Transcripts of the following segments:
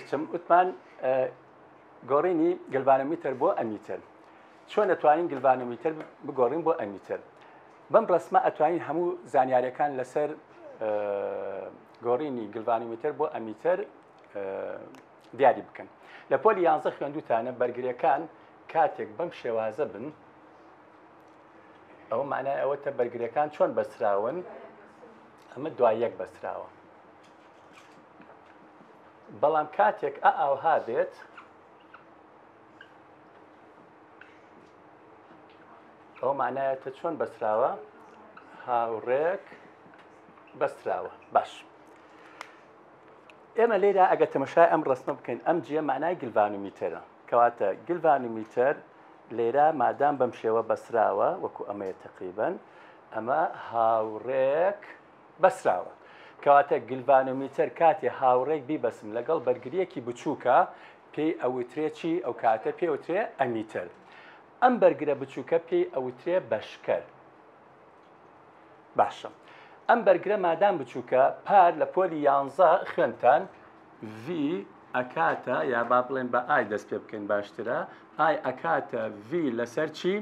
وتمان گۆڕینی گلڤانۆمیتر بۆ ئەمیتر چۆن ئەتوانین گلڤانۆمیتر بگۆڕین بۆ ئەمیتر بەم ڕسمە ئەتوانین هەموو زانیاریەکان لەسەر گۆڕینی گلڤانۆمیتر بۆ ئەمیتر دیاری بکەن. لە پۆلی 11 خوێندووتانە بەرگریەکان کاتێک بەم شێوازە بن ئەوە معنای ئەوەتە بەرگریەکان چۆن بەستراون ئەمە دوای یەک بەستراوە، بەڵام کاتێک ئاوها بێت ئەو معنایەتە چۆن بەستراوە هاوڕێک بەستراوە. باش ئێمە لێرە ئەگە تەمەشای ئەم ڕسمە بکەین ئەم جێ معنای گلڤانۆمیترە کەواتە گلڤانۆمیتر لێرە مادام بەم شێوە بەسراوە وەکو ئەمەیە تقریبەن ئەمە هاوڕێک بەسراوە کەواتە گلڤانۆمیتر کاتێ هاوڕێک بیبەسم لەگەڵ بەرگریەکی بچووکە پێی ئەوترێکی ئەو کاتە پێوترێ ئەمیتر. ئەم بەرگرە بچووکە پێی ئەوترێ بەشکەر. باشە ئەم بەرگرە مادام بچووکە پار لە پۆلی 11 خوێنتان V ئەکاتە یا با بڵێن بە ئای دەست پێ بکەین باشترە ئای ئەکاتە V لەسەر چی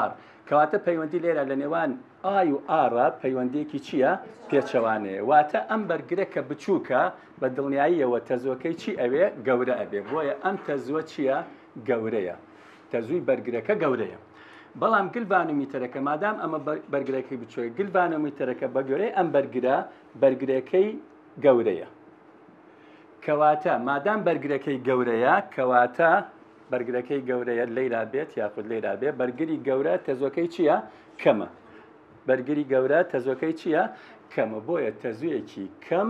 R کەواتە پەیوەندی لێرە لە نێوان ئای و ئارە پەیوەندێکی چییە پێچەوانەیە واتە ئەم بەرگرە کە بچووکە بە دڵنیاییەوە تەزوەکەی چی ئەوێ گەورە ئەبێ بۆیە ئەم تەزوە چییە گەورەیە تەزووی بەرگرەکە گەورەیە. بەڵام گلڤانۆمیترەکە مادام ئەمە بەرگرەکەی بچووە گلڤانۆمیترەکە بە گەورەی ئەم بەرگرەکەی گەورەیە کەواتە مادام بەرگرەکەی گەورەیە کەواتە بەرگرەکەی گەورەیە لێرا بێت یاخود لێرا بێ بەرگری گەورە تەزۆکەی چییە کەمە بەرگری گەورە تەزۆکەی چییە کەمە بۆیە تەزوویەکی کەم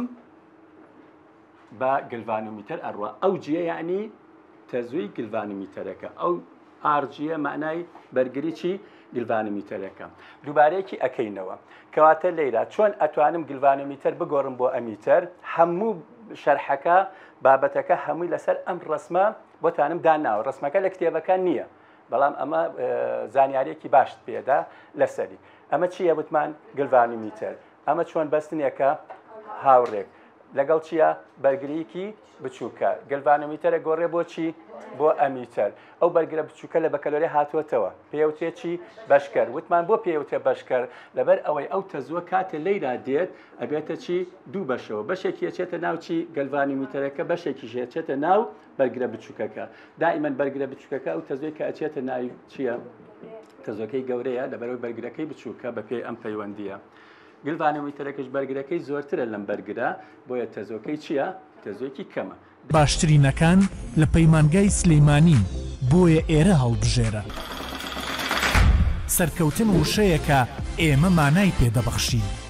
بە گلڤانۆمیتر ئەڕوە ئەو جیە یعنی تەزووی گلڤانۆمیترەکە ئەو ئارجیە معنای بەرگری چی گلڤانۆمیترەکە. دووبارەیەکی ئەکەینەوە کەواتە لێرە چۆن ئەتوانم گلڤانۆمیتر بگۆڕم بۆ ئەمیتر هەموو شەرحەکە بابەتەکە هەمووی لەسەر ئەم ڕسمە بۆتانم داناوە ڕسمەکە لە کتێبەکان نییە بەڵام ئەمە زانیاریەکی باشت پێدا لەسەری ئەمە چییە وتمان گلڤانۆمیتر ئەمە چۆن بەستنیەکە هاوڕێک لەگەڵ چییە بەرگریەکی بچووکە گلڤانۆمیترە گۆڕێ بۆچی بۆ ئەمیتر ئەو بەرگرە بچووکە لە بەکەلۆرێ هاتووەتەوە پێوتێ چی بەشکەر وتمان بۆ پێوتێ بەشکەر لەبەر ئەوەی ئەو تەزووە کاتە لێرا دێت ئەبێتە چی دوو بەشەوە بەشێکی ئەچێتە ناو چی گلڤانۆمیترەکە بەشێکی ئەچێتە ناو بەرگرە بچووکەکە دائیمەن بەرگرە بچووکەکە ئەو تەزووی کە ئەچێتە ناوی چییە تەزۆکەی گەورەیە لەبەرەوەی بەرگرەکەی بچووکە بە پێی ئەم پەیوەندیە. گلڤانۆمیترەکەش بەرگرەکەی زۆرترە لەم بەرگرە بۆیە تەزۆکەی چییە تەزۆیەکی کەمە. باشترینەکان لە پەیمانگای سلەیمانی بۆیە ئێرە هەڵبژێرە سەرکەوتن وشەیەکە ئێمە مانای پێدەبەخشین.